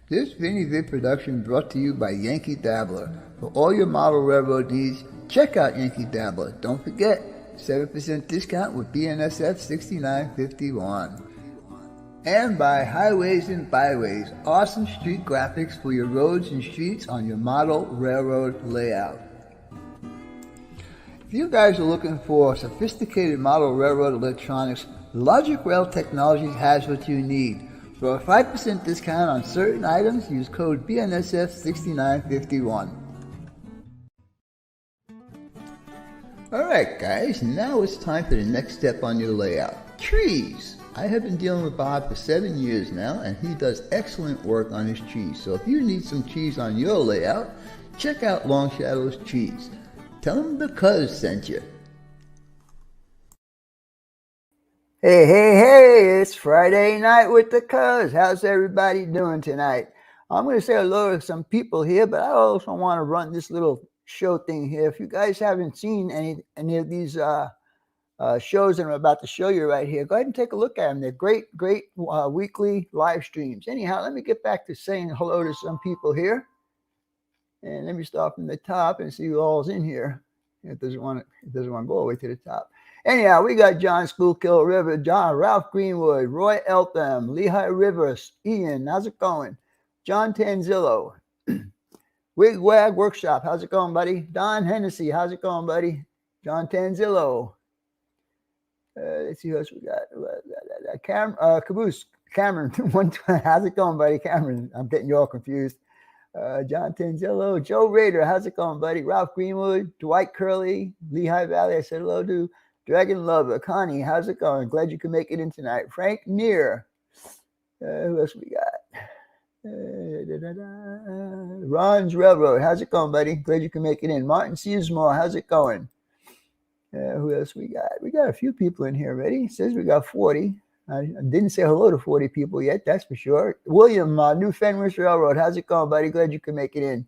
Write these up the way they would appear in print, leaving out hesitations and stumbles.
This Vinny Vid production brought to you by Yankee Dabbler. For all your model railroad needs, check out Yankee Dabbler. Don't forget, 7% discount with BNSF 6951. And by Highways and Byways, awesome street graphics for your roads and streets on your model railroad layout. If you guys are looking for sophisticated model railroad electronics, Logic Rail Technologies has what you need. For a 5% discount on certain items, use code BNSF6951. Alright guys, now it's time for the next step on your layout. Trees! I have been dealing with Bob for 7 years now, and he does excellent work on his trees. So if you need some trees on your layout, check out Long Shadow's Trees. Tell him the Cuzz sent you. Hey, it's Friday night with the Cuzz. How's everybody doing tonight? I'm going to say hello to some people here, but I also want to run this little show thing here. If you guys haven't seen any of these shows that I'm about to show you right here, go ahead and take a look at them. They're great weekly live streams. Anyhow, let me get back to saying hello to some people here. And let me start from the top and see who all's in here. It doesn't want to go all the way to the top. Anyhow, we got John Schuylkill River, John, Ralph Greenwood, Roy Eltham, Lehigh Rivers, Ian, how's it going? John Tanzillo, Wigwag Workshop, how's it going, buddy? Don Hennessy, how's it going, buddy? John Tanzillo. Let's see who else we got. Caboose, Cameron, how's it going, buddy? Cameron, I'm getting you all confused. John Tanzillo, Joe Rader, how's it going, buddy? Ralph Greenwood, Dwight Curley, Lehigh Valley, I said hello to. Dragon Lover, Connie, how's it going? Glad you can make it in tonight. Frank Neer, who else we got? Ron's Railroad, how's it going, buddy? Glad you can make it in. Martin Seasmore, how's it going? Who else we got? We got a few people in here already. It says we got 40. I didn't say hello to 40 people yet, that's for sure. William, New Fenris Railroad, how's it going, buddy? Glad you can make it in.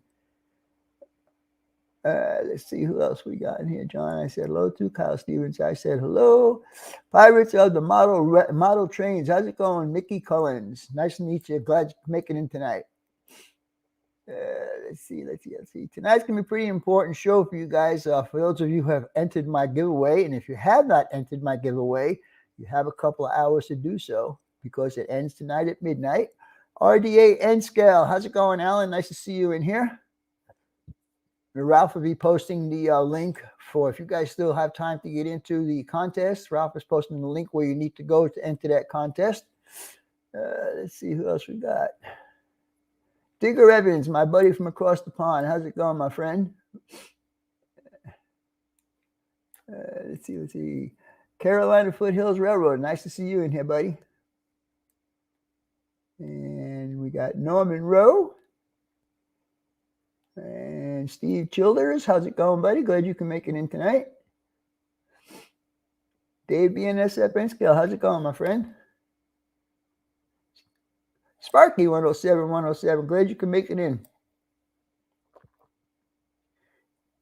Let's see who else we got in here. John, I said hello to. Kyle Stevens, I said hello. Pirates of the Model Trains, how's it going? Mickey Collins, nice to meet you. Glad you can make it in tonight. Let's see. Tonight's going to be a pretty important show for you guys. For those of you who have entered my giveaway, and if you have not entered my giveaway, you have a couple of hours to do so because it ends tonight at midnight. RDA N-Scale, how's it going, Alan? Nice to see you in here. Ralph will be posting the link for, if you guys still have time to get into the contest, Ralph is posting the link where you need to go to enter that contest. Let's see who else we got. Digger Evans, my buddy from across the pond. How's it going, my friend? Let's see. Carolina Foothills Railroad. Nice to see you in here, buddy. And we got Norman Rowe. And Steve Childers. How's it going, buddy? Glad you can make it in tonight. Dave BNSF N-Scale. How's it going, my friend? Sparky 107. Glad you can make it in.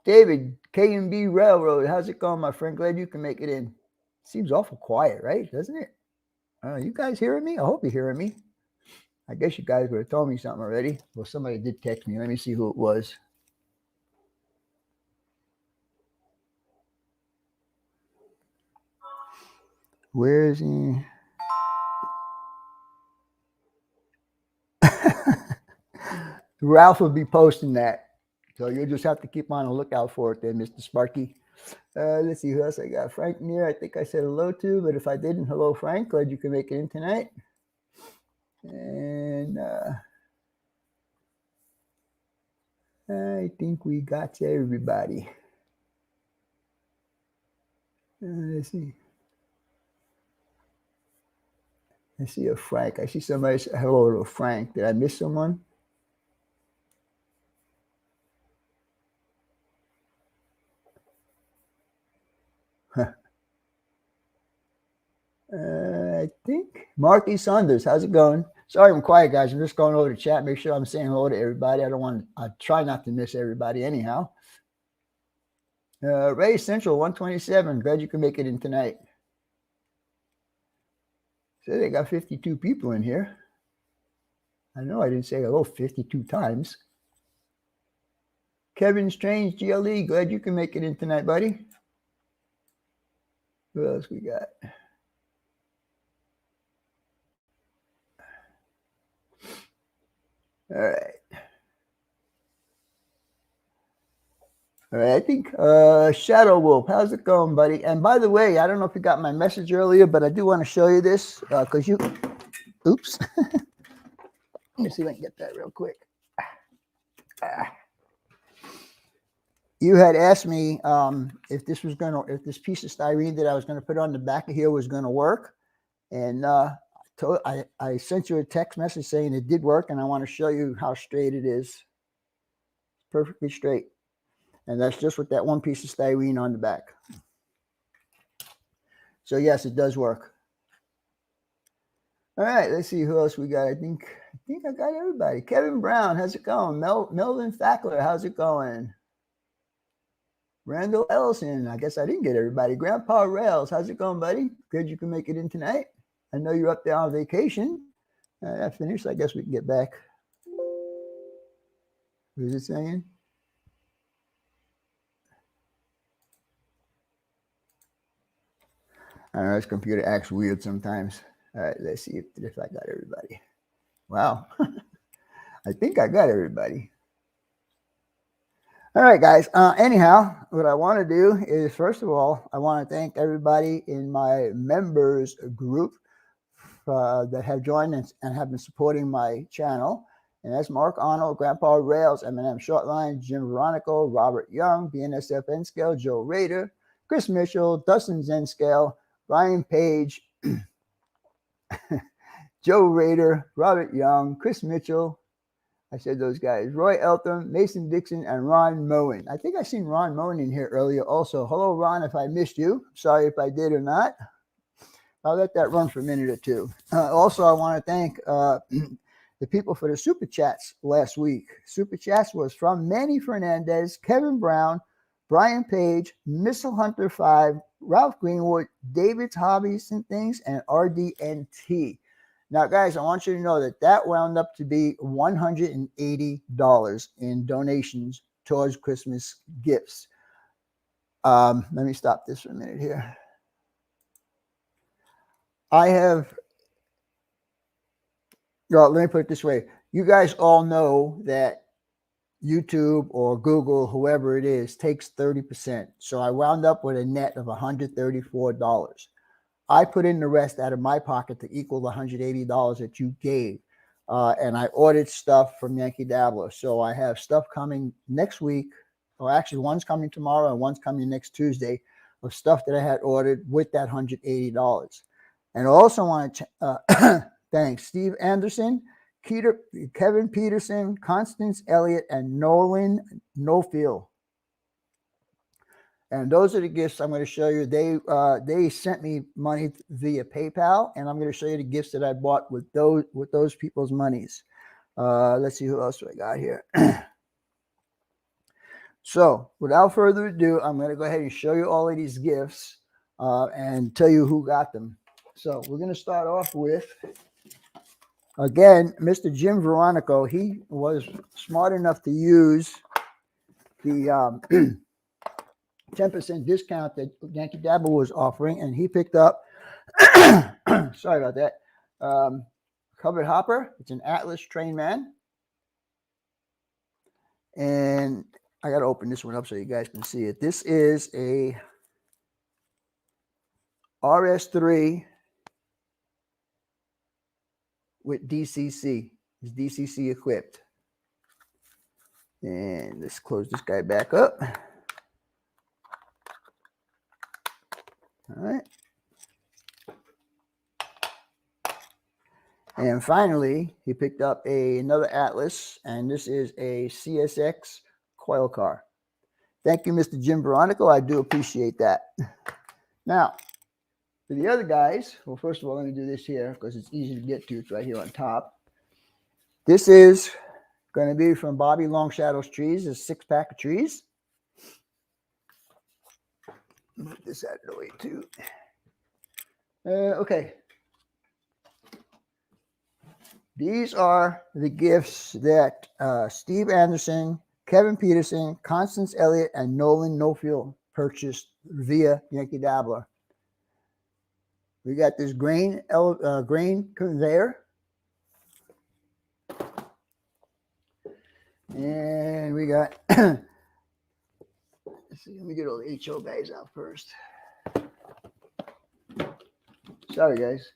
David, K&B Railroad. How's it going, my friend? Glad you can make it in. Seems awful quiet, right? Doesn't it? You guys hearing me? I hope you're hearing me. I guess you guys would have told me something already. Well, somebody did text me. Let me see who it was. Where is he? Ralph will be posting that. So you'll just have to keep on the lookout for it there, Mr. Sparky. Let's see who else I got. Frank Neer, I think I said hello to, but if I didn't, hello, Frank. Glad you can make it in tonight. And I think we got everybody. Let's see. I see a Frank. I see somebody say hello to Frank. Did I miss someone? I think Marky Saunders. How's it going? Sorry, I'm quiet, guys. I'm just going over the chat. Make sure I'm saying hello to everybody. I try not to miss everybody anyhow. Ray Central 127. Glad you can make it in tonight. So they got 52 people in here. I know I didn't say hello 52 times. Kevin Strange, GLE, glad you can make it in tonight, buddy. Who else we got? All right. All right, I think Shadow Wolf, how's it going, buddy? And by the way, I don't know if you got my message earlier, but I do want to show you this because you, oops. Let me see if I can get that real quick. You had asked me if this was if this piece of styrene that I was going to put on the back of here was going to work, and I sent you a text message saying it did work, and I want to show you how straight it is. Perfectly straight. And that's just with that one piece of styrene on the back. So yes, it does work. All right, let's see who else we got. I think I got everybody. Kevin Brown, how's it going? Melvin Fackler, how's it going? Randall Ellison, I guess I didn't get everybody. Grandpa Rails, how's it going, buddy? Good you can make it in tonight. I know you're up there on vacation. I finished. I guess we can get back. What is it saying? I don't know, this computer acts weird sometimes. All right, let's see if I got everybody. Wow. I think I got everybody. All right, guys. Anyhow, what I want to do is, first of all, I want to thank everybody in my members group that have joined and have been supporting my channel. And that's Mark Arnold, Grandpa Rails, M&M Shortline, Jim Veronico, Robert Young, BNSF N-Scale, Joe Rader, Chris Mitchell, Dustin Zenscale, Ryan Page, Joe Rader, Robert Young, Chris Mitchell. I said those guys. Roy Eltham, Mason Dixon, and Ron Moen. I think I seen Ron Moen in here earlier also. Hello, Ron, if I missed you. Sorry if I did or not. I'll let that run for a minute or two. Also, I want to thank the people for the Super Chats last week. Super Chats was from Manny Fernandez, Kevin Brown, Brian Page, Missile Hunter 5, Ralph Greenwood, David's Hobbies and Things, and RDNT. Now, guys, I want you to know that wound up to be $180 in donations towards Christmas gifts. Let me stop this for a minute here. Well, let me put it this way. You guys all know that YouTube or Google, whoever it is, takes 30%. So I wound up with a net of $134. I put in the rest out of my pocket to equal the $180 that you gave. And I ordered stuff from Yankee Dabbler. So I have stuff coming next week. Or actually, one's coming tomorrow and one's coming next Tuesday of stuff that I had ordered with that $180. And I also want to thank Steve Anderson, Kevin Peterson, Constance Elliott, and Nolan Nofield. And those are the gifts I'm going to show you. They sent me money via PayPal, and I'm going to show you the gifts that I bought with those people's monies. Let's see who else I got here. So without further ado, I'm going to go ahead and show you all of these gifts and tell you who got them. So we're going to start off with, again, Mr. Jim Veronico. He was smart enough to use the 10% discount that Yankee Dabbler was offering, and he picked up, sorry about that, covered hopper. It's an Atlas Train Man. And I got to open this one up so you guys can see it. This is a RS3 with DCC. It's DCC equipped. And let's close this guy back up. All right. And finally, he picked up another Atlas, and this is a CSX coil car. Thank you, Mr. Jim Veronico. I do appreciate that. Now, for the other guys, well, first of all, let me do this here because it's easy to get to. It's right here on top. This is going to be from Bobby Long Shadows Trees, a 6-pack of trees. Move this out of the way too. Okay. These are the gifts that Steve Anderson, Kevin Peterson, Constance Elliott, and Nolan Nofield purchased via Yankee Dabbler. We got this grain conveyor. And we got, let's see, let me get all the HO bags out first. Sorry, guys.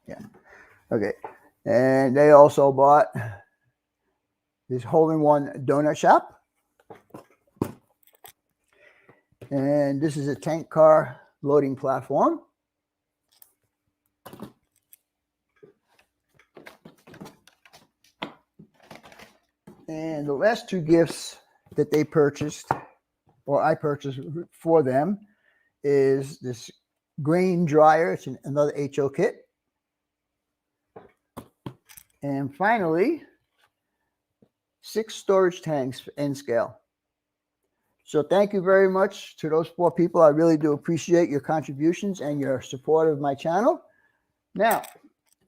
Yeah. Okay. And they also bought this hole-in-one donut shop. And this is a tank car loading platform. And the last two gifts that they purchased, or I purchased for them, is this grain dryer. It's another HO kit. And finally, 6 storage tanks for N scale. So thank you very much to those 4 people. I really do appreciate your contributions and your support of my channel. Now,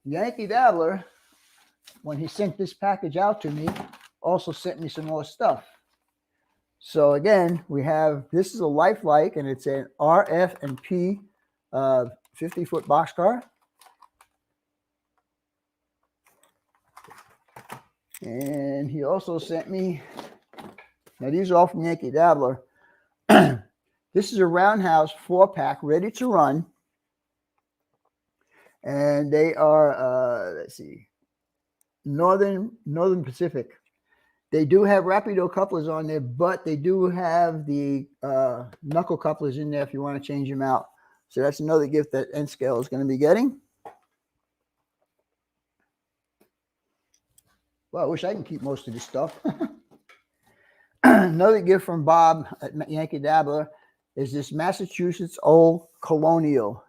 Yankee Dabbler, when he sent this package out to me, also sent me some more stuff. So again, we have, this is a lifelike, and it's an RF and P 50-foot boxcar. And he also sent me, now these are all from Yankee Dabbler. This is a roundhouse 4-pack ready to run. And they are, let's see, Northern Pacific. They do have rapido couplers on there, but they do have the knuckle couplers in there if you want to change them out. So that's another gift that N scale is going to be getting. Well, I wish I can keep most of this stuff. Another gift from Bob at Yankee Dabbler is this Massachusetts Old Colonial.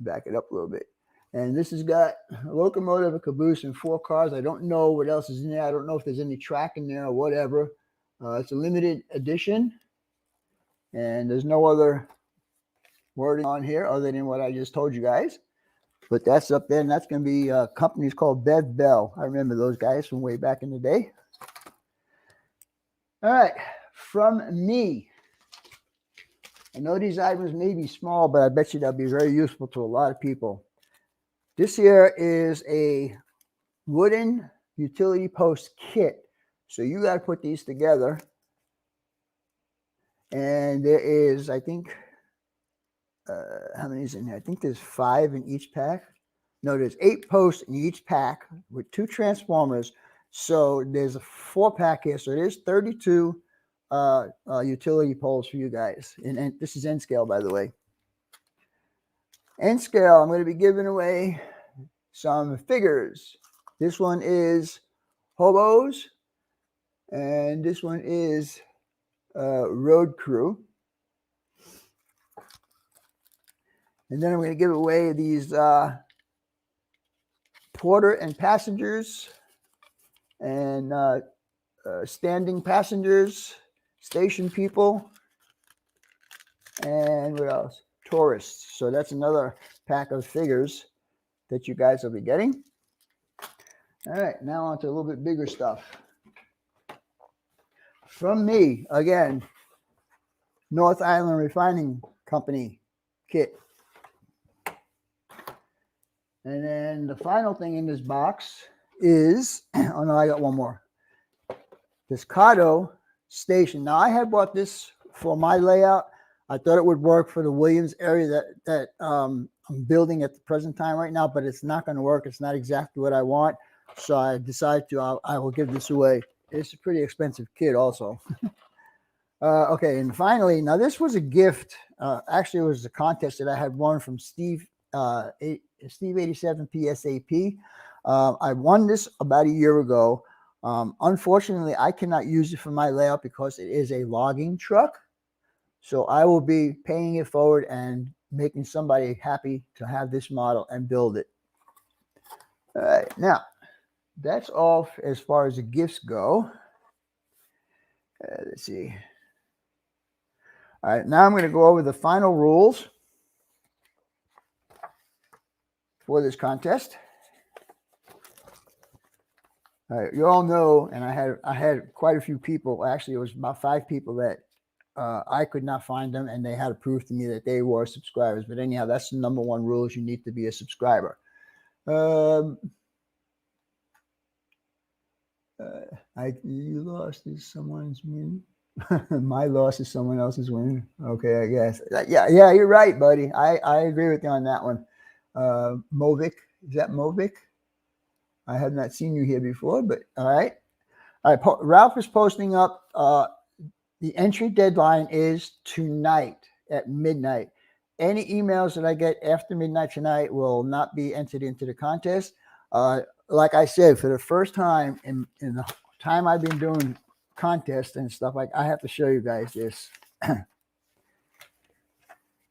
Back it up a little bit. And this has got a locomotive, a caboose, and 4 cars. I don't know what else is in there. I don't know if there's any track in there or whatever. It's a limited edition. And there's no other wording on here other than what I just told you guys. But that's up there, and that's going to be companies called Bev Bell. I remember those guys from way back in the day. All right, from me. I know these items may be small, but I bet you they'll be very useful to a lot of people. This here is a wooden utility post kit. So you got to put these together. And there is, I think, how many is in there? I think there's 5 in each pack. No, there's 8 posts in each pack with 2 transformers. So there's a 4-pack here. So there's 32 utility poles for you guys. And this is N scale, by the way. N scale, I'm going to be giving away some figures. This one is Hobos, and this one is Road Crew. And then I'm going to give away these porter and passengers, and standing passengers, station people, and what else? Tourists. So that's another pack of figures that you guys will be getting. All right, now on to a little bit bigger stuff. From me, again, North Island Refining Company kit. And then the final thing in this box is, oh no, I got one more. This Cado station. Now, I had bought this for my layout. I thought it would work for the Williams area that I'm building at the present time right now, but it's not going to work. It's not exactly what I want. So I decided I will give this away. It's a pretty expensive kit also. Okay, and finally, now this was a gift. Actually, it was a contest that I had won from Steve 87 PSAP. I won this about a year ago. Unfortunately, I cannot use it for my layout because it is a logging truck. So I will be paying it forward and making somebody happy to have this model and build it. All right, now that's all as far as the gifts go. Let's see. All right, now I'm going to go over the final rules. for this contest. All right, you all know, and I had quite a few people. Actually, it was about 5 people that I could not find them, and they had to prove to me that they were subscribers. But anyhow, that's the number 1 rule: is you need to be a subscriber. You lost is someone's win. My loss is someone else's win. Okay, I guess. Yeah, you're right, buddy. I agree with you on that one. Movic, is that Movic? I have not seen you here before, but all right. Ralph is posting up. The entry deadline is tonight at midnight. Any emails that I get after midnight tonight will not be entered into the contest. Like I said, for the first time in the time I've been doing contests and stuff, like, I have to show you guys this.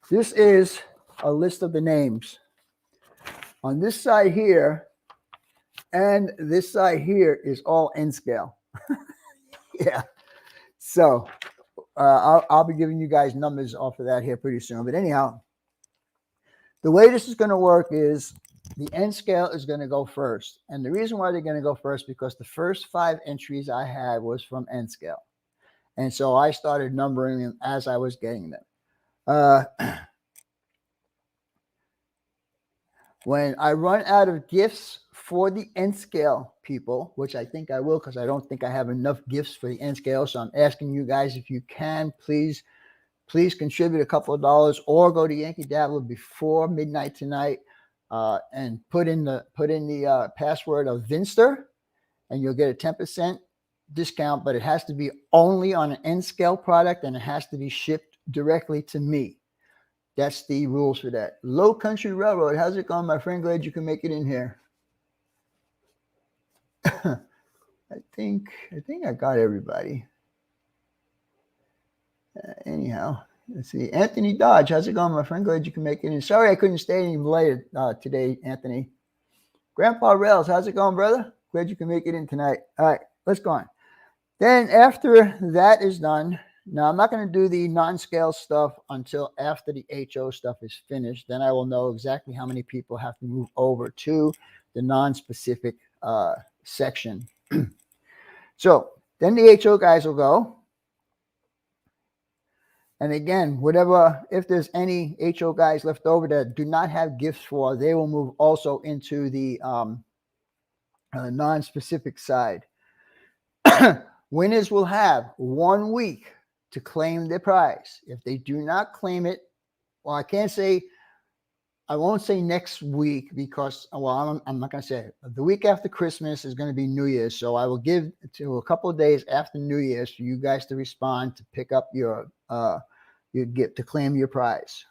This is a list of the names. On this side here and this side here is all N scale. Yeah. So I'll be giving you guys numbers off of that here pretty soon. But anyhow, the way this is going to work is the N scale is going to go first. And the reason why they're going to go first, because the first 5 entries I had was from N scale. And so I started numbering them as I was getting them. When I run out of gifts for the N scale people, which I think I will, because I don't think I have enough gifts for the N scale. So I'm asking you guys, if you can, please contribute a couple of dollars, or go to Yankee Dabbler before midnight tonight, and put in the password of Vinster, and you'll get a 10% discount. But it has to be only on an N scale product, and it has to be shipped directly to me. That's the rules for that. Low Country Railroad, how's it going, my friend? Glad you can make it in here. I think I got everybody. Anyhow, let's see. Anthony Dodge, how's it going, my friend? Glad you can make it in. Sorry I couldn't stay any later today, Anthony. Grandpa Rails, how's it going, brother? Glad you can make it in tonight. All right, let's go on. Then after that is done, now I'm not going to do the non-scale stuff until after the HO stuff is finished. Then I will know exactly how many people have to move over to the non-specific section. So then the HO guys will go. And again, if there's any HO guys left over that do not have gifts for, they will move also into the non-specific side. Winners will have 1 week to claim their prize. If they do not claim it, well, I won't say next week, because, well, I'm not going to say it. The week after Christmas is going to be New Year's. So I will give to a couple of days after New Year's for you guys to respond, to pick up your gift, to claim your prize.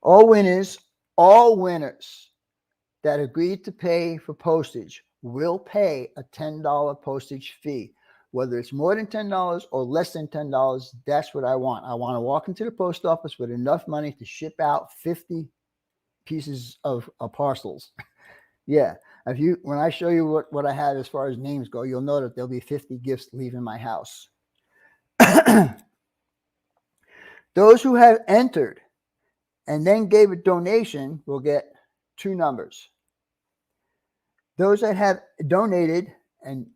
All winners that agreed to pay for postage will pay a $10 postage fee. Whether it's more than $10 or less than $10, that's what I want. I want to walk into the post office with enough money to ship out 50 pieces of parcels. Yeah. When I show you what I had as far as names go, you'll know that there'll be 50 gifts leaving my house. Those who have entered and then gave a donation will get 2 numbers. Those that have donated and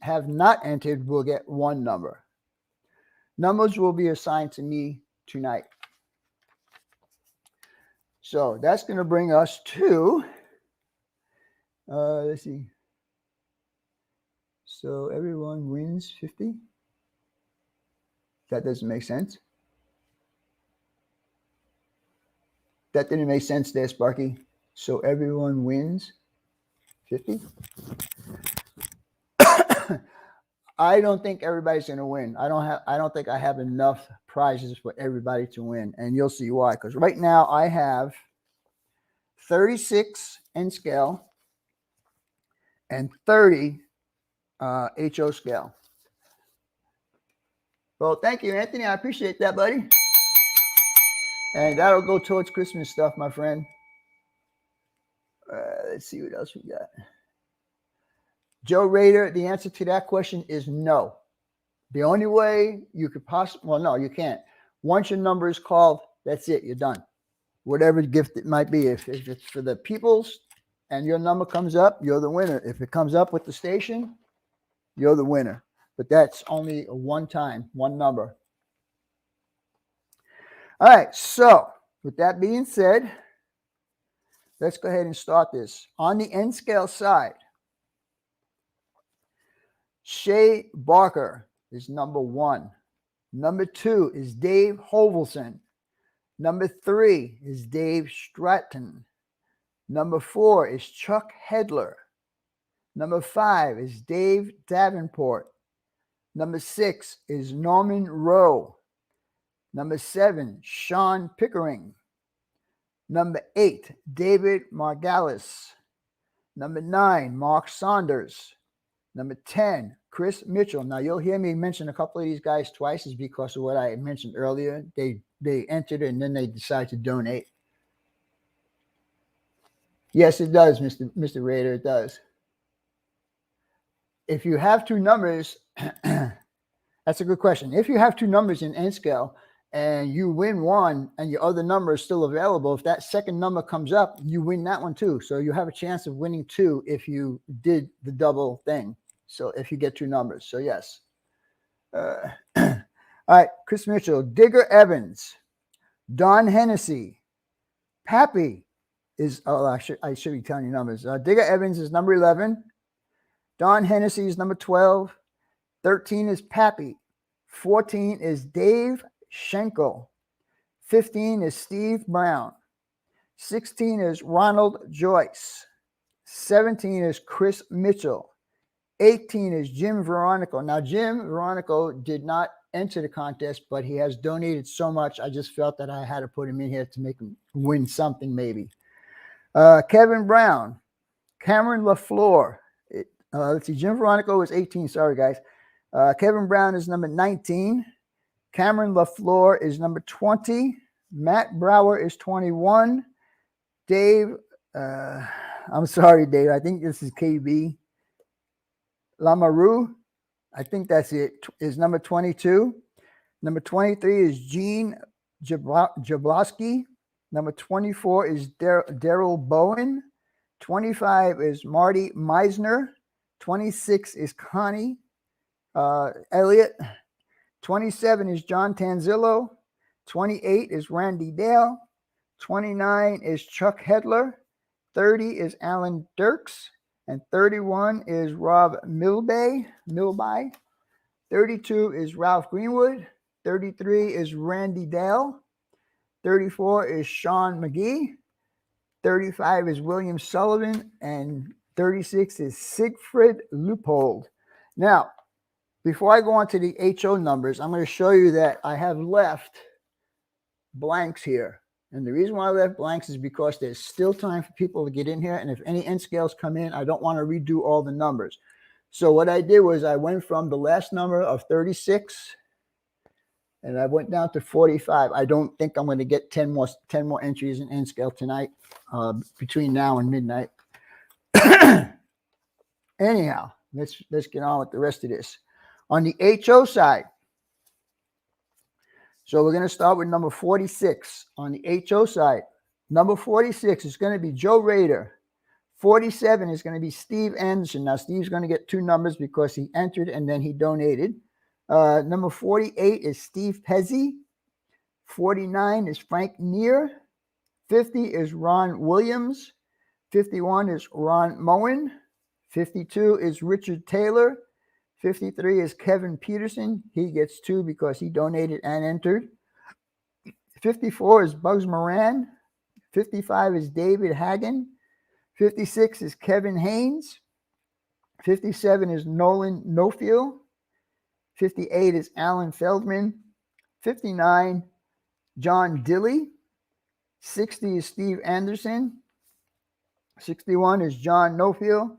have not entered will get 1 number. Numbers will be assigned to me tonight. So that's going to bring us to, let's see. So everyone wins 50. That doesn't make sense. That didn't make sense there, Sparky. So everyone wins 50. I don't think everybody's going to win. I don't think I have enough prizes for everybody to win, and you'll see why. Because right now I have 36 N scale and 30 HO scale. Well, thank you, Anthony. I appreciate that, buddy. And that'll go towards Christmas stuff, my friend. Let's see what else we got. Joe Rader, the answer to that question is no. The only way you could possibly, well, no, you can't. Once your number is called, that's it. You're done. whatever gift it might be. If it's for the peoples and your number comes up, you're the winner. If it comes up with the station, you're the winner. But that's only one time, one number. All right, so with that being said, let's go ahead and start this. On the N scale side, Shay Barker is number 1. Number 2 is Dave Hovelson. Number 3 is Dave Stratton. Number 4 is Chuck Hedler. Number 5 is Dave Davenport. Number 6 is Norman Rowe. Number 7, Sean Pickering. Number 8, David Margalis. Number 9, Mark Saunders. Number 10, Chris Mitchell. Now, you'll hear me mention a couple of these guys twice is because of what I mentioned earlier. They entered and then they decided to donate. Yes, it does, Mr. Raider, it does. If you have two numbers, that's a good question. If you have two numbers in N scale and you win one and your other number is still available, if that second number comes up, you win that one too. So you have a chance of winning 2 if you did the double thing. So if you get 2 numbers. So yes. All right, Chris Mitchell, Digger Evans, Don Hennessy, Pappy is, I should be telling you numbers. Digger Evans is number 11. Don Hennessy is number 12. 13 is Pappy. 14 is Dave Schenkel. 15 is Steve Brown. 16 is Ronald Joyce. 17 is Chris Mitchell. 18 is Jim Veronico. Now, Jim Veronico did not enter the contest, but he has donated so much, I just felt that I had to put him in here to make him win something maybe. Kevin Brown. Cameron LaFleur. Let's see, Jim Veronico is 18. Sorry, guys. Kevin Brown is number 19. Cameron LaFleur is number 20. Matt Brower is 21. Dave, I'm sorry, Dave. I think this is KB. Lamoureux, I think that's it, is number 22. Number 23 is Gene Jablowski. Number 24 is Daryl Bowen. 25 is Marty Meisner. 26 is Connie Elliott. 27 is John Tanzillo. 28 is Randy Dale. 29 is Chuck Hedler. 30 is Alan Dirks. And 31 is Rob Milby. 32 is Ralph Greenwood. 33 is Randy Dale. 34 is Sean McGee. 35 is William Sullivan. And 36 is Siegfried Leupold. Now, before I go on to the HO numbers, I'm going to show you that I have left blanks here. And the reason why I left blanks is because there's still time for people to get in here. And if any N scales come in, I don't want to redo all the numbers. So what I did was I went from the last number of 36 and I went down to 45. I don't think I'm going to get 10 more entries in N scale tonight between now and midnight. Anyhow, let's get on with the rest of this. On the HO side, so we're going to start with number 46 on the HO side. Number 46 is going to be Joe Rader. 47 is going to be Steve Anderson. Now, Steve's going to get 2 numbers because he entered and then he donated. Number 48 is Steve Pezzi. 49 is Frank Neer. 50 is Ron Williams. 51 is Ron Moen. 52 is Richard Taylor. 53 is Kevin Peterson. He gets 2 because he donated and entered. 54 is Bugs Moran. 55 is David Hagen. 56 is Kevin Haynes. 57 is Nolan Nofield. 58 is Alan Feldman. 59, John Dilley. 60 is Steve Anderson. 61 is John Nofield.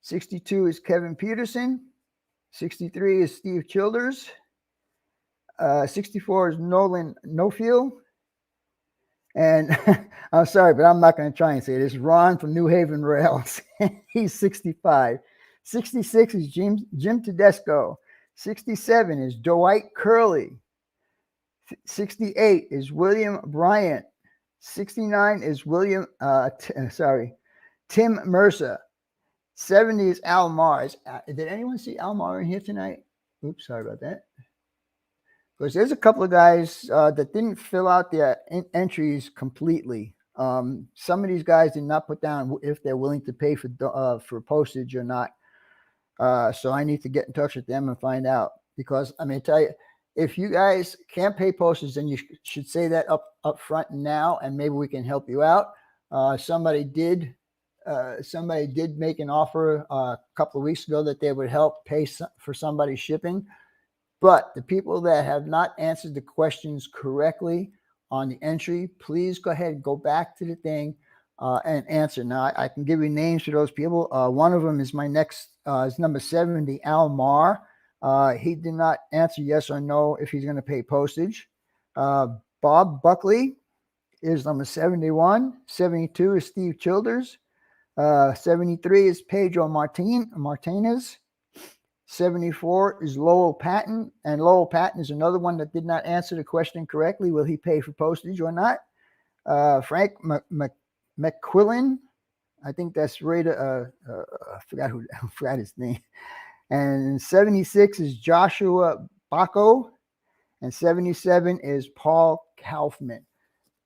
62 is Kevin Peterson. 63 is Steve Childers. 64 is Nolan Nofield. And I'm sorry, but I'm not going to try and say it. It's Ron from New Haven Rails. He's 65. 66 is Jim Tedesco. 67 is Dwight Curley. 68 is William Bryant. 69 is Tim Mercer. 70 is Al Mars. Did anyone see Al Mar in here tonight? Oops, sorry about that. Because there's a couple of guys that didn't fill out their entries completely. Some of these guys did not put down if they're willing to pay for postage or not. So I need to get in touch with them and find out. Because I'm going to tell you, if you guys can't pay postage, then you should say that up front now, and maybe we can help you out. Somebody did make an offer a couple of weeks ago that they would help pay for somebody's shipping. But the people that have not answered the questions correctly on the entry, please go ahead and go back to the thing and answer. Now, I can give you names for those people. One of them is my next, is number 70, Al Mar. He did not answer yes or no if he's going to pay postage. Bob Buckley is number 71. 72 is Steve Childers. 73 is Pedro Martinez. 74 is Lowell Patton, and Lowell Patton is another one that did not answer the question correctly. Will he pay for postage or not? Frank McQuillan, I think that's right. I forgot his name. And 76 is Joshua Bacco, and 77 is Paul Kaufman.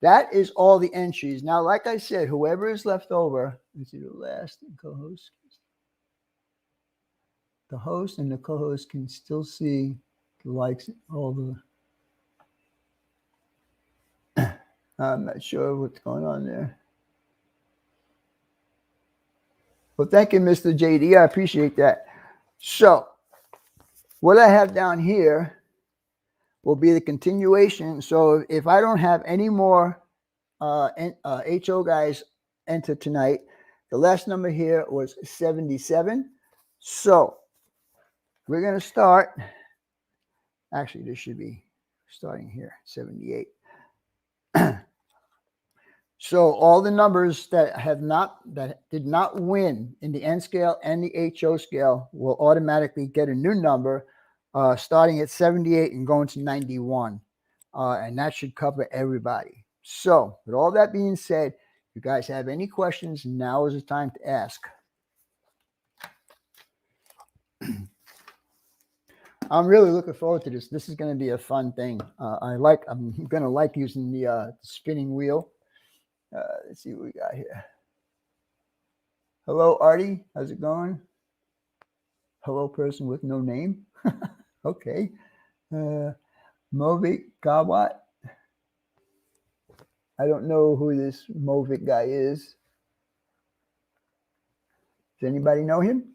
That is all the entries. Now, like I said, whoever is left over, let's see the last co-host. The host and the co-host can still see the likes, all the. I'm not sure what's going on there. Well, thank you, Mr. JD. I appreciate that. So, what I have down here will be the continuation. So, if I don't have any more HO guys enter tonight, the last number here was 77. So, we're going to start. Actually, this should be starting here, 78. So all the numbers that did not win in the N scale and the HO scale will automatically get a new number starting at 78 and going to 91. And that should cover everybody. So with all that being said, if you guys have any questions, now is the time to ask. I'm really looking forward to this. This is going to be a fun thing. I'm going to like using the spinning wheel. Let's see what we got here. Hello, Artie. How's it going? Hello, person with no name. Okay. Movik Gawat. I don't know who this Movik guy is. Does anybody know him?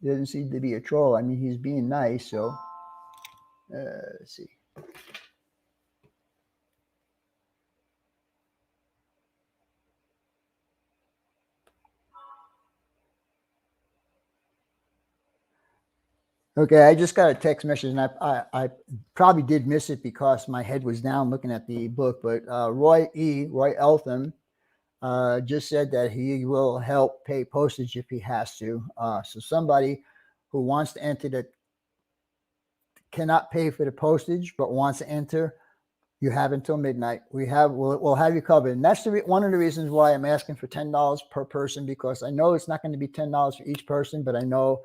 He doesn't seem to be a troll. I mean, he's being nice, so let's see. Okay, I just got a text message, and I probably did miss it because my head was down looking at the book, but Roy Eltham just said that he will help pay postage if he has to. So somebody who wants to enter that cannot pay for the postage but wants to enter, you have until midnight. We'll have you covered. And that's one of the reasons why I'm asking for $10 per person, because I know it's not going to be $10 for each person, but I know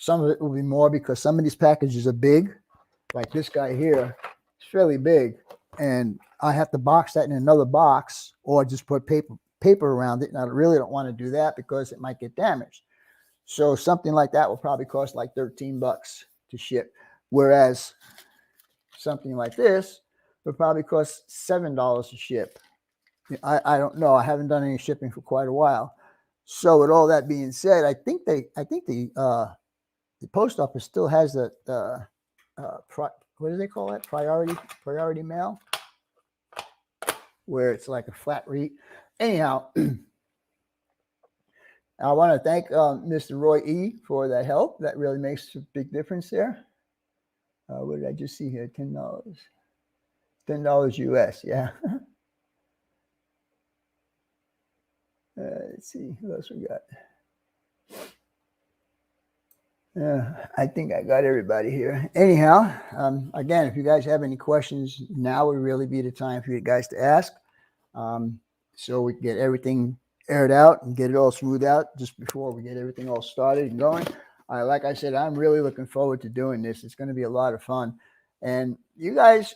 some of it will be more because some of these packages are big. Like this guy here, it's fairly big. And I have to box that in another box or just put paper around it. And I really don't want to do that because it might get damaged. So something like that will probably cost like $13 to ship. Whereas something like this would probably cost $7 to ship. I don't know. I haven't done any shipping for quite a while. So with all that being said, I think the post office still has what do they call that? Priority mail, where it's like a flat rate. Anyhow, I want to thank Mr. Roy E. for that help. That really makes a big difference there. What did I just see here? $10. $10 US, yeah. Let's see, what else we got? I think I got everybody here. Anyhow, again, if you guys have any questions, now would really be the time for you guys to ask. so we can get everything aired out and get it all smoothed out just before we get everything all started and going. Like I said, I'm really looking forward to doing this. It's going to be a lot of fun. And you guys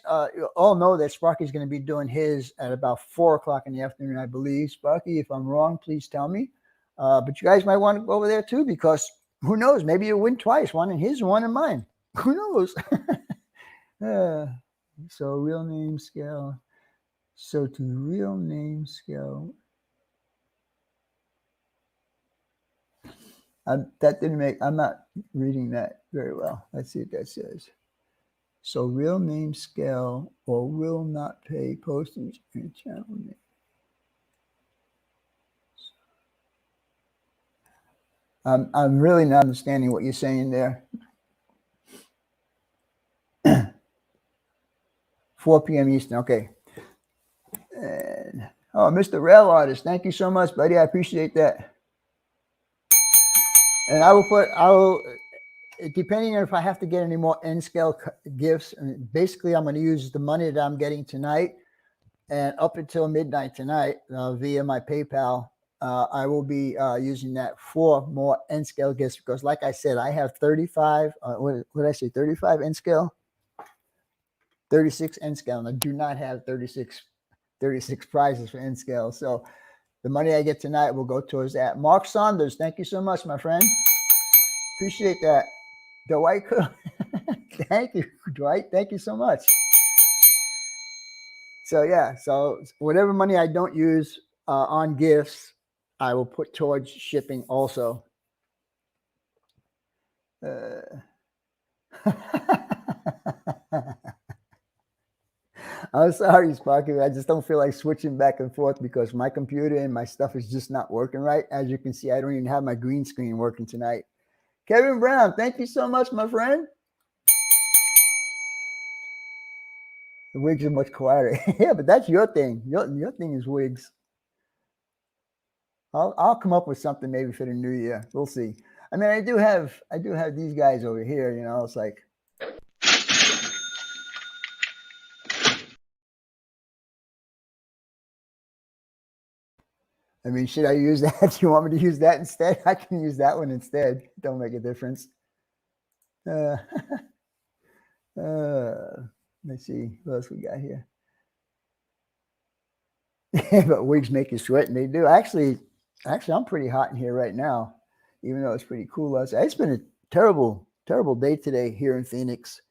all know that Sparky's going to be doing his at about 4 o'clock in the afternoon, I believe. Sparky, if I'm wrong, please tell me. But you guys might want to go over there too, because who knows? Maybe you'll win twice, one in his and one in mine. Who knows? So real name scale. So to real name scale. That didn't make, I'm not reading that very well. Let's see what that says. So real name scale or will not pay postage and channel name. I'm really not understanding what you're saying there. 4 p.m. Eastern. Okay. And, oh, Mr. Rail Artist, thank you so much, buddy. I appreciate that. And I will, depending on if I have to get any more N-scale gifts, basically I'm going to use the money that I'm getting tonight and up until midnight tonight via my PayPal. I will be using that for more N-scale gifts because, like I said, I have 35. What did I say? 35 N-scale, 36 N-scale, and I do not have 36 prizes for N-scale. So the money I get tonight will go towards that. Mark Saunders, thank you so much, my friend. Appreciate that. Dwight, thank you, Dwight. Thank you so much. So yeah, so whatever money I don't use on gifts, I will put towards shipping also. I'm sorry, Sparky. I just don't feel like switching back and forth because my computer and my stuff is just not working right. As you can see, I don't even have my green screen working tonight. Kevin Brown, thank you so much, my friend. The wigs are much quieter. Yeah, but that's your thing. Your thing is wigs. I'll come up with something maybe for the new year. We'll see. I mean, I do have these guys over here. You know, it's like. I mean, should I use that? Do you want me to use that instead? I can use that one instead. Don't make a difference. Let's see what else we got here. But wigs make you sweat, and they do. Actually, I'm pretty hot in here right now, even though it's pretty cool outside. It's been a terrible day today here in Phoenix.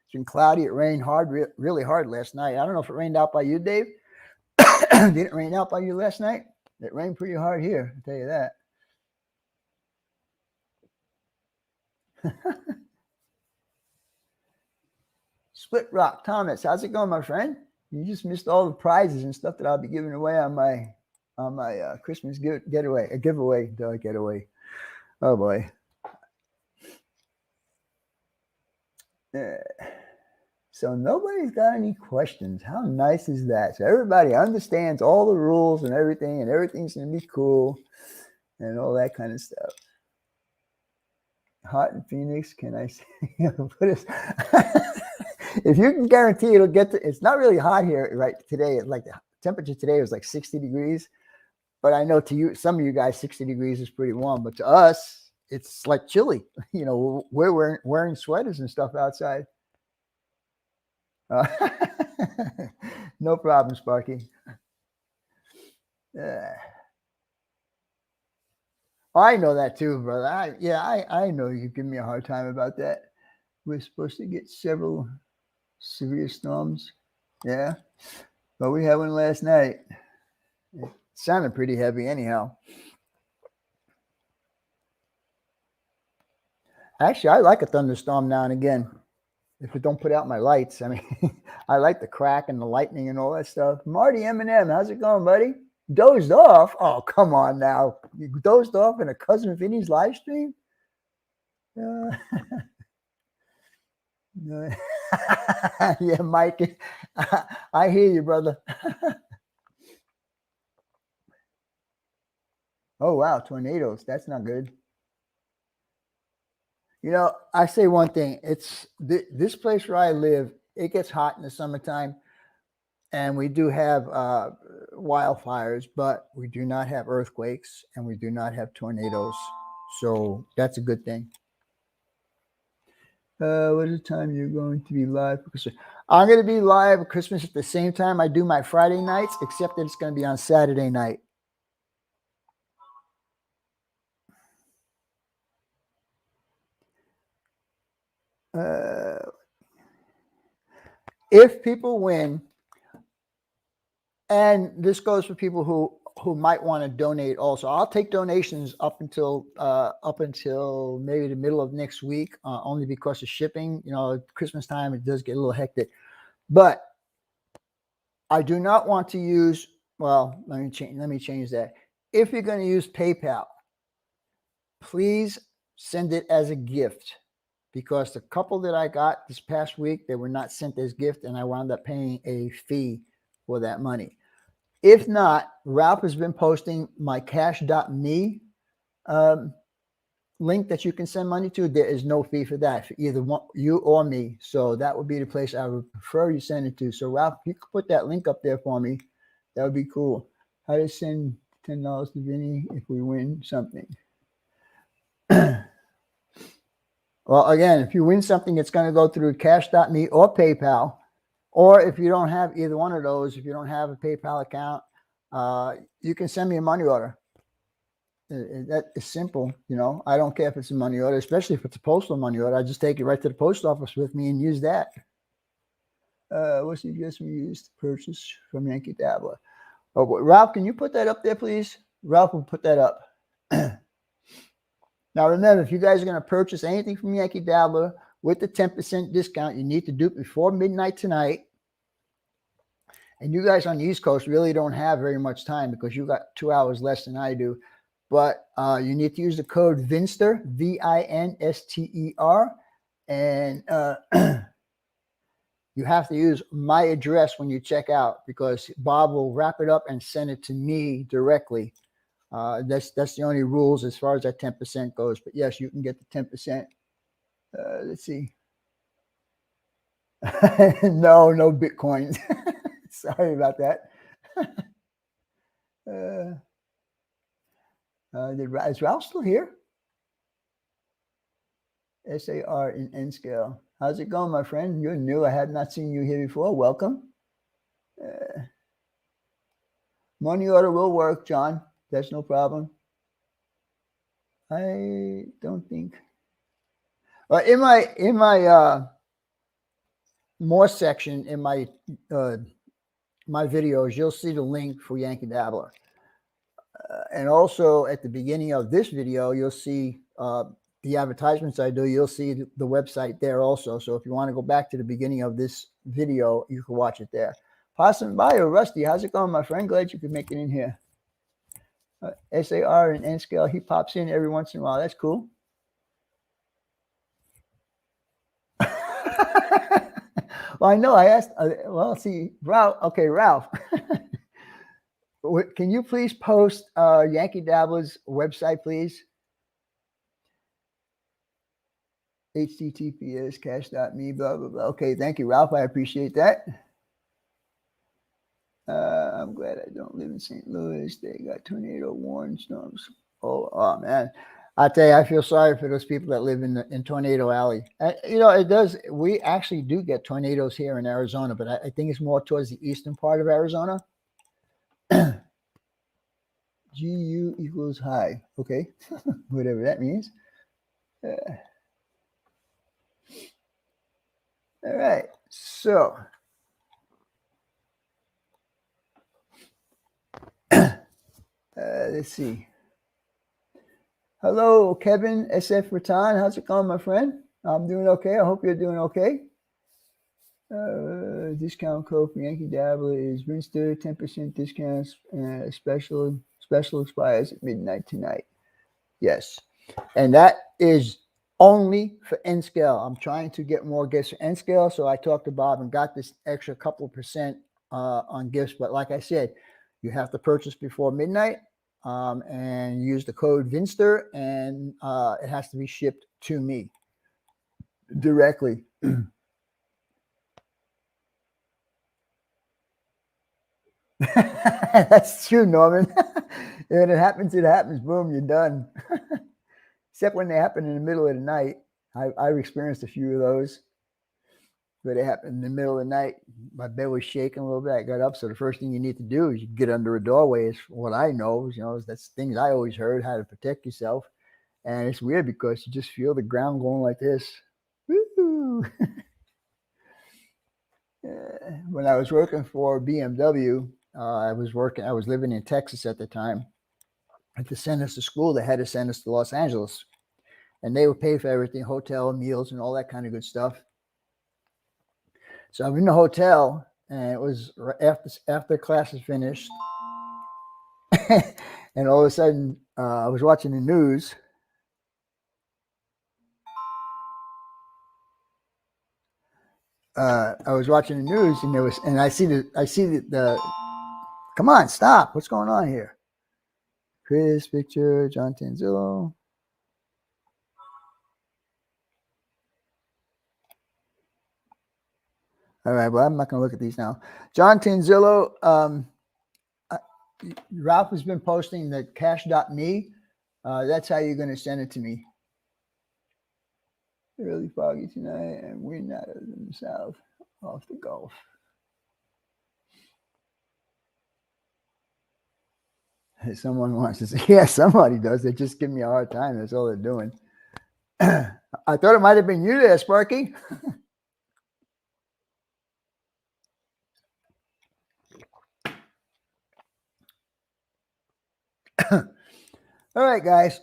It's been cloudy. It rained really hard last night. I don't know if it rained out by you, Dave. Did it rain out by you last night? It rained pretty hard here, I'll tell you that. Split Rock Thomas, how's it going, my friend? You just missed all the prizes and stuff that I'll be giving away on my Christmas giveaway. Oh boy. So nobody's got any questions. How nice is that? So everybody understands all the rules and everything's gonna be cool and all that kind of stuff. Hot in Phoenix, can I say? If you can guarantee it'll get to, it's not really hot here right today. Like the temperature today was like 60 degrees. But I know to you, some of you guys, 60 degrees is pretty warm. But to us, it's like chilly. You know, we're wearing sweaters and stuff outside. No problem, Sparky. I know that too, brother. I know you give me a hard time about that. We're supposed to get several severe storms. Yeah. But we had one last night. It sounded pretty heavy anyhow. Actually, I like a thunderstorm now and again. If it don't put out my lights. I mean, I like the crack and the lightning and all that stuff. Marty Eminem, how's it going, buddy? Dozed off? Oh, come on now. You dozed off in a Cousin Vinny's live stream? Yeah, Mike. I hear you, brother. Oh, wow. Tornadoes. That's not good. You know, I say one thing. It's this place where I live, it gets hot in the summertime. And we do have wildfires, but we do not have earthquakes and we do not have tornadoes. So that's a good thing. What is the time you're going to be live? Because I'm going to be live at Christmas at the same time I do my Friday nights, except that it's going to be on Saturday night. If people win, and this goes for people who might want to donate also. I'll take donations up until maybe the middle of next week, only because of shipping. You know, at Christmas time it does get a little hectic, but I do not want to use. Well, let me change that. If you're going to use PayPal, please send it as a gift, because the couple that I got this past week, they were not sent as gift, and I wound up paying a fee for that money. If not, Ralph has been posting my cash.me link that you can send money to. There is no fee for that, for either you or me. So that would be the place I would prefer you send it to. So Ralph, if you could put that link up there for me, that would be cool. How to send $10 to Vinny if we win something? Well, again, if you win something, it's going to go through cash.me or PayPal. Or if you don't have either one of those, if you don't have a PayPal account, you can send me a money order. That is simple. You know, I don't care if it's a money order, especially if it's a postal money order. I just take it right to the post office with me and use that. What's the address we use to purchase from Yankee Dabbler? Oh, Ralph, can you put that up there, please? Ralph will put that up. Now, remember, if you guys are going to purchase anything from Yankee Dabbler with the 10% discount, you need to do it before midnight tonight. And you guys on the East Coast really don't have very much time because you got 2 hours less than I do. But you need to use the code VINSTER, VINSTER. And you have to use my address when you check out, because Bob will wrap it up and send it to me directly. That's the only rules as far as that 10% goes. But yes, you can get the 10%. Let's see. No Bitcoin. Sorry about that. Is Ralph still here? SAR in N scale. How's it going, my friend? You're new. I have not seen you here before. Welcome. Money order will work, John. That's no problem. I don't think. Well, in my more section in my my videos, you'll see the link for Yankee Dabbler, and also at the beginning of this video, you'll see the advertisements I do. You'll see the website there also. So if you want to go back to the beginning of this video, you can watch it there. Passing by, Rusty, how's it going, my friend? Glad you could make it in here. SAR and N scale, he pops in every once in a while. That's cool. Well, I know I asked. Well, see, Ralph. Okay, Ralph. Can you please post Yankee Dabbler's website, please? https cash.me, blah, blah, blah. Okay, thank you, Ralph. I appreciate that. I'm glad I don't live in St. Louis. They got tornado warning storms. Oh man. I tell you, I feel sorry for those people that live in Tornado Alley. You know, it does. We actually do get tornadoes here in Arizona, but I think it's more towards the eastern part of Arizona. GU equals high. Okay, whatever that means. All right, so let's see. Hello, Kevin SF Ratan. How's it going, my friend? I'm doing okay. I hope you're doing okay. Discount code for Yankee Dabbler is Vinster, 10% discounts. Special expires at midnight tonight. Yes, and that is only for N scale. I'm trying to get more gifts for N scale, so I talked to Bob and got this extra couple of percent on gifts. But like I said, you have to purchase before midnight and use the code Vinster, and it has to be shipped to me directly. That's true, Norman. When it happens, it happens. Boom, you're done. Except when they happen in the middle of the night. I've experienced a few of those. But it happened in the middle of the night. My bed was shaking a little bit. I got up. So the first thing you need to do is you get under a doorway. Is what I know. That's things I always heard, how to protect yourself. And it's weird because you just feel the ground going like this. Woo! When I was working for BMW, I was living in Texas at the time. And to send us to school, they had to send us to Los Angeles. And they would pay for everything, hotel, meals, and all that kind of good stuff. So I'm in the hotel, and it was after class is finished. And all of a sudden, I was watching the news. I was watching the news, and I see the. Come on, stop! What's going on here? Chris picture, John Tanzillo. All right, well, I'm not going to look at these now. John Tanzillo, Ralph has been posting the cash.me. That's how you're going to send it to me. Really foggy tonight, and we're not in the south off the Gulf. Someone wants to say, yeah, somebody does. They just give me a hard time. That's all they're doing. I thought it might have been you there, Sparky. All right, guys.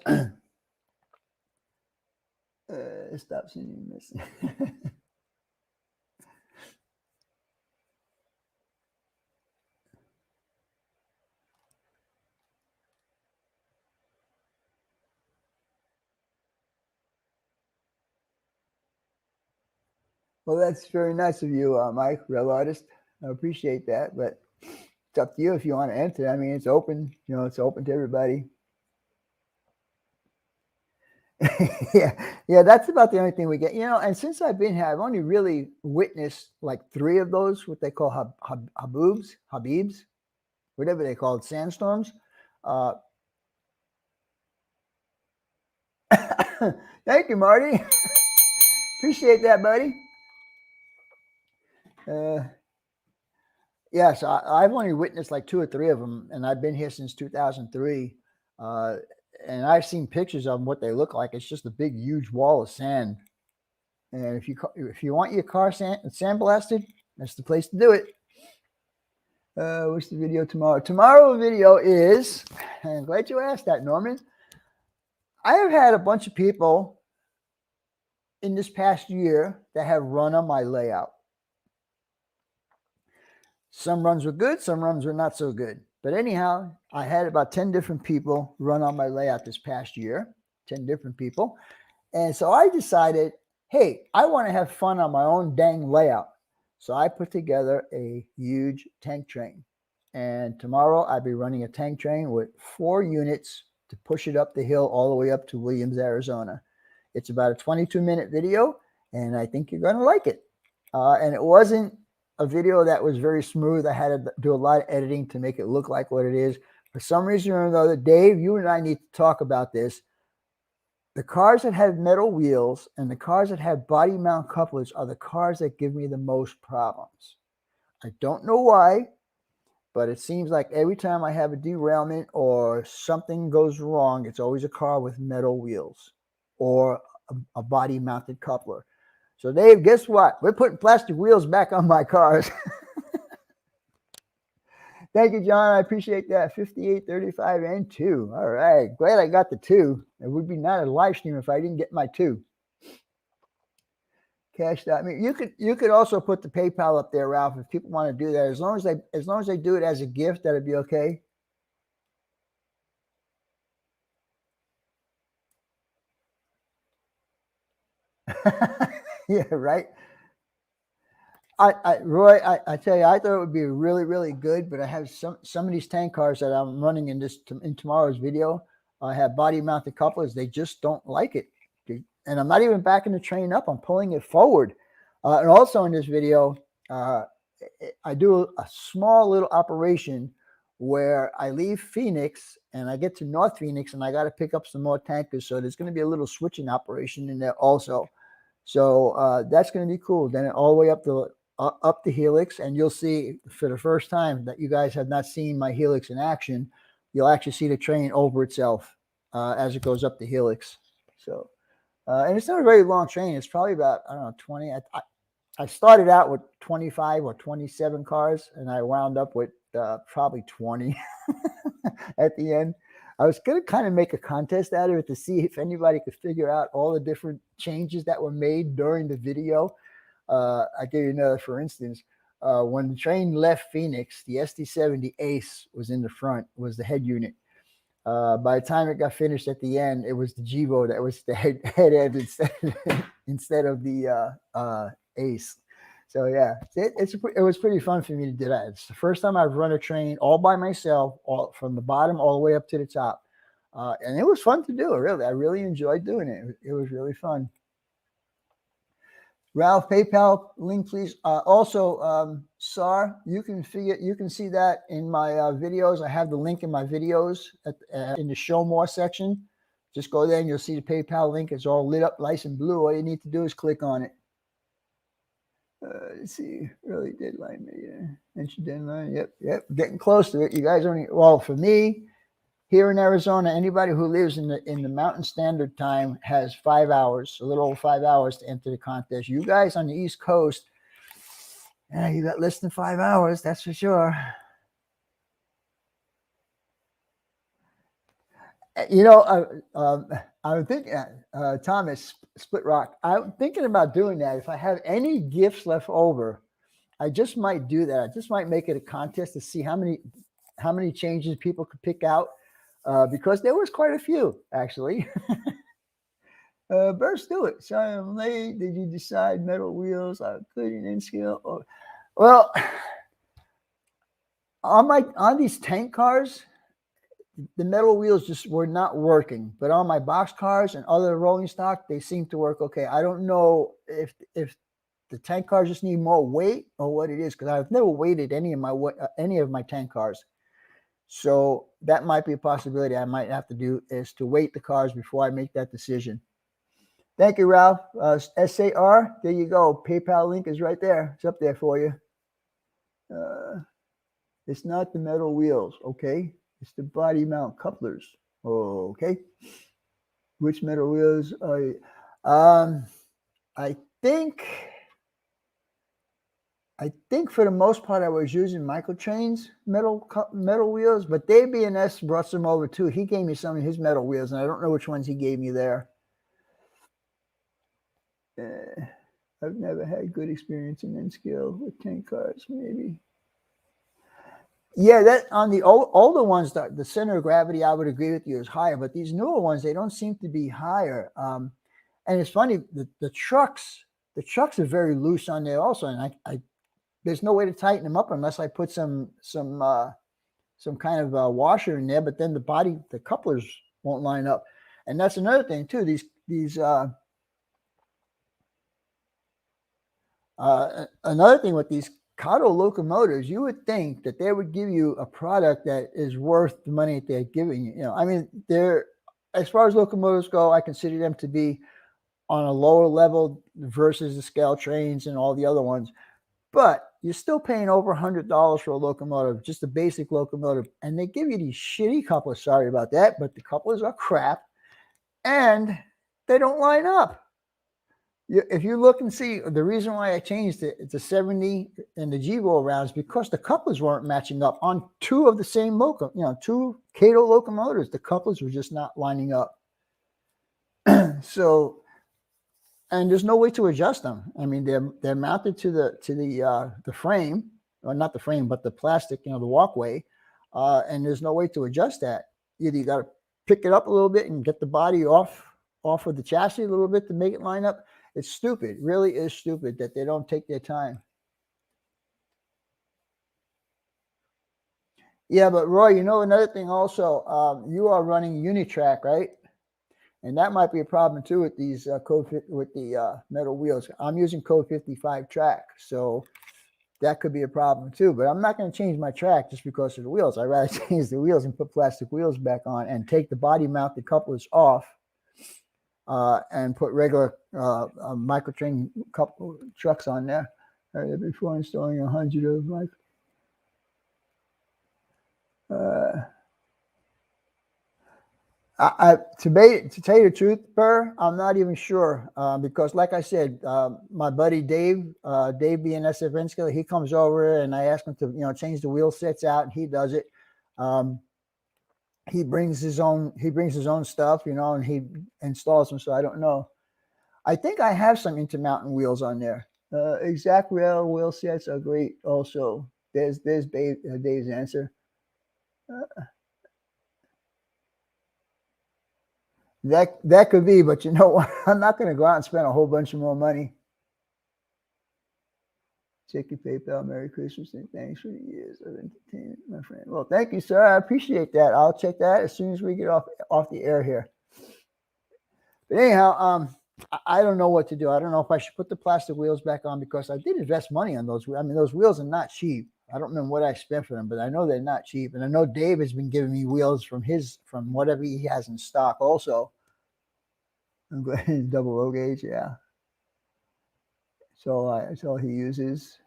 Stop seeing you missing. Well, that's very nice of you, Mike, real artist. I appreciate that, but it's up to you if you want to enter. I mean, it's open. It's open to everybody. yeah, that's about the only thing we get. And since I've been here, I've only really witnessed like 3 of those, what they call habibs, whatever they call it, sandstorms. Thank you, Marty. Appreciate that, buddy. So I've only witnessed like 2 or 3 of them, and I've been here since 2003. And I've seen pictures of them, what they look like. It's just a big, huge wall of sand. And if you want your car sandblasted, that's the place to do it. What's the video tomorrow? Tomorrow's video is, I'm glad you asked that, Norman. I have had a bunch of people in this past year that have run on my layout. Some runs were good, some runs were not so good. But anyhow, I had about 10 different people run on my layout this past year, 10 different people. And so I decided, hey, I want to have fun on my own dang layout. So I put together a huge tank train. And tomorrow I'll be running a tank train with 4 units to push it up the hill all the way up to Williams, Arizona. It's about a 22-minute video, and I think you're going to like it. And it wasn't a video that was very smooth. I had to do a lot of editing to make it look like what it is. For some reason or another, Dave, you and I need to talk about this. The cars that have metal wheels and the cars that have body mount couplers are the cars that give me the most problems. I don't know why, but it seems like every time I have a derailment or something goes wrong, it's always a car with metal wheels or a body mounted coupler. So Dave, guess what? We're putting plastic wheels back on my cars. Thank you, John. I appreciate that. 58, 35, and 2. All right. Glad I got the 2. It would be not a live stream if I didn't get my 2. Cash.me. You could also put the PayPal up there, Ralph, if people want to do that. As long as they do it as a gift, that'd be okay. Yeah, right. Roy, I tell you, I thought it would be really, really good, but I have some of these tank cars that I'm running in tomorrow's video. I have body mounted couplers. They just don't like it. And I'm not even backing the train up. I'm pulling it forward. And also in this video, I do a small little operation where I leave Phoenix and I get to North Phoenix and I got to pick up some more tankers. So there's going to be a little switching operation in there also. So that's going to be cool. Then all the way up the Helix, and you'll see for the first time that you guys have not seen my Helix in action. You'll actually see the train over itself as it goes up the Helix. So, and it's not a very long train. It's probably about, I don't know, 20. I started out with 25 or 27 cars, and I wound up with probably 20 at the end. I was going to kind of make a contest out of it to see if anybody could figure out all the different changes that were made during the video. I give you another, for instance. When the train left Phoenix, the SD70 Ace was in the front, was the head unit. By the time it got finished at the end, it was the Jivo that was the head end instead of the Ace. So yeah, it was pretty fun for me to do that. It's the first time I've run a train all by myself, all from the bottom all the way up to the top, and it was fun to do. Really, I really enjoyed doing it. It was really fun. Ralph, PayPal link, please. Also, Sar, you can see that in my videos. I have the link in my videos in the show more section. Just go there and you'll see the PayPal link. It's all lit up nice and blue. All you need to do is click on it. Let's see, early deadline, mentioned deadline. Yep, getting close to it. You guys only, well, for me, here in Arizona, anybody who lives in the Mountain Standard Time has 5 hours, a little over 5 hours to enter the contest. You guys on the East Coast, you got less than 5 hours, that's for sure. You know, I'm thinking, Thomas Split Rock, I'm thinking about doing that. If I have any gifts left over, I just might do that. I just might make it a contest to see how many changes people could pick out, because there was quite a few, actually. Burst, do it. Sorry I'm late. Did you decide metal wheels are good in scale? Oh, well, on these tank cars, the metal wheels just were not working, but on my box cars and other rolling stock, they seem to work okay. I don't know if the tank cars just need more weight or what it is, because I've never weighted any of my tank cars. So that might be a possibility I might have to do, is to weight the cars before I make that decision. Thank you, Ralph. SAR, there you go. PayPal link is right there. It's up there for you. It's not the metal wheels, okay? It's the body mount couplers. Okay. Which metal wheels are you? I think for the most part I was using Michael Train's metal wheels, but Dave B&S brought some over too. He gave me some of his metal wheels, and I don't know which ones he gave me there. I've never had good experience in N-scale with tank cars, maybe. Yeah, that on the older ones, the center of gravity, I would agree with you, is higher. But these newer ones, they don't seem to be higher. And it's funny, the trucks are very loose on there also, and I there's no way to tighten them up unless I put some kind of washer in there. But then the couplers won't line up, and that's another thing too. Another thing with these Kato locomotives, you would think that they would give you a product that is worth the money that they're giving you. You know, I mean, as far as locomotives go, I consider them to be on a lower level versus the scale trains and all the other ones. But you're still paying over $100 for a locomotive, just a basic locomotive, and they give you these shitty couplers. Sorry about that, but the couplers are crap, and they don't line up. If you look and see, the reason why I changed it to 70 and the Jivo around is because the couplers weren't matching up on two of the same two Kato locomotives. The couplers were just not lining up. So, and there's no way to adjust them. I mean, they're mounted to the frame, or not the frame, but the plastic, the walkway, and there's no way to adjust that. Either you got to pick it up a little bit and get the body off of the chassis a little bit to make it line up. It's stupid. It really is stupid that they don't take their time. Yeah, but Roy, another thing also, you are running Unitrack, right? And that might be a problem too with these metal wheels. I'm using code 55 track. So that could be a problem too. But I'm not going to change my track just because of the wheels. I'd rather change the wheels and put plastic wheels back on and take the body mounted couplers off and put regular microtrain couple trucks on there before installing 100 of my. To tell you the truth, Burr, I'm not even sure because, like I said, my buddy Dave being SF Enskiller, he comes over and I ask him to change the wheel sets out, and he does it. He brings his own stuff, and he installs them. So I don't know. I think I have some Intermountain wheels on there. Exact rail wheel sets are great. Also, there's Dave's answer. That could be, but you know what? I'm not going to go out and spend a whole bunch of more money. Check your PayPal. Merry Christmas and thanks for the years of entertainment, my friend. Well, thank you, sir. I appreciate that. I'll check that as soon as we get off the air here. But anyhow, I don't know what to do. I don't know if I should put the plastic wheels back on because I did invest money on those. I mean, those wheels are not cheap. I don't remember what I spent for them, but I know they're not cheap. And I know Dave has been giving me wheels from whatever he has in stock also. I'm glad double low gauge, yeah. So that's all he uses.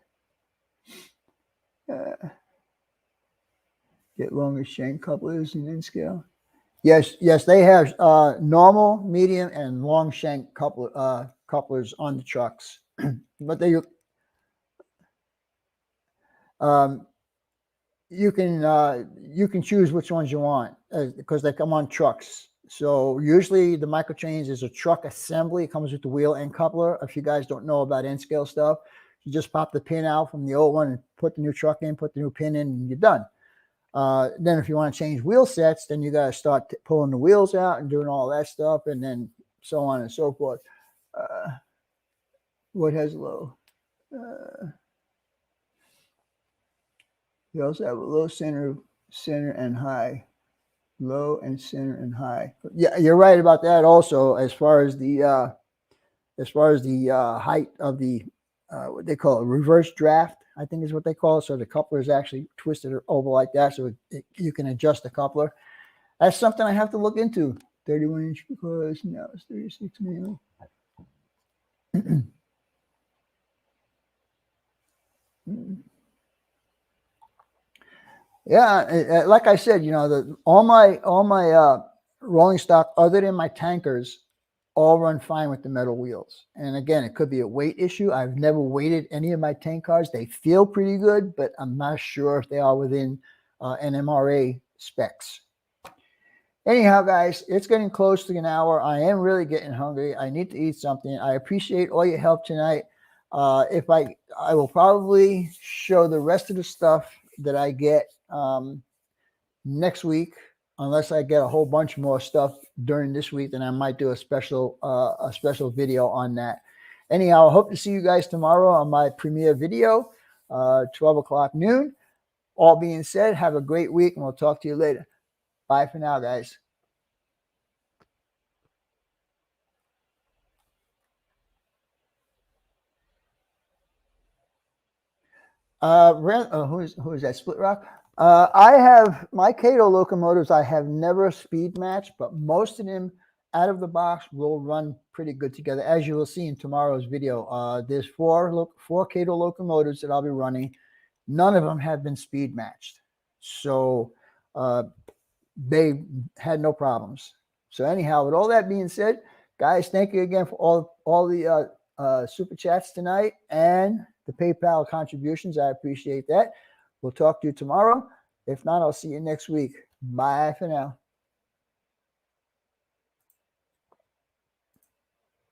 Get longer shank couplers and then scale. Yes, they have normal, medium, and long shank couplers on the trucks, but they you can choose which ones you want because they come on trucks. So usually the microchains is a truck assembly. It comes with the wheel and coupler. If you guys don't know about N scale stuff, you just pop the pin out from the old one and put the new truck in, put the new pin in, and you're done. Then if you want to change wheel sets, then you got to start pulling the wheels out and doing all that stuff, and then so on and so forth. What has low? You also have a low, center, and high. Low and center and high. Yeah, you're right about that. Also, as far as the height of the what they call a reverse draft, I think is what they call it. So the coupler is actually twisted over like that, so you can adjust the coupler. That's something I have to look into. 31-inch because now it's 36 mil. Yeah, like I said, all my rolling stock, other than my tankers, all run fine with the metal wheels. And again, it could be a weight issue. I've never weighted any of my tank cars. They feel pretty good, but I'm not sure if they are within NMRA specs. Anyhow, guys, it's getting close to an hour. I am really getting hungry. I need to eat something. I appreciate all your help tonight. If I will probably show the rest of the stuff that I get next week, unless I get a whole bunch more stuff during this week, then I might do a special video on that. Anyhow, I hope to see you guys tomorrow on my premiere video, 12 o'clock noon. All being said, have a great week, and we'll talk to you later. Bye for now, guys. Who is that? Split Rock? I have my Cato locomotives. I have never speed matched, but most of them out of the box will run pretty good together, as you will see in tomorrow's video. There's four Cato locomotives that I'll be running. None of them have been speed matched, so they had no problems. So anyhow, with all that being said, guys, thank you again for all the super chats tonight and the PayPal contributions. I appreciate that. We'll talk to you tomorrow. If not, I'll see you next week. Bye for now.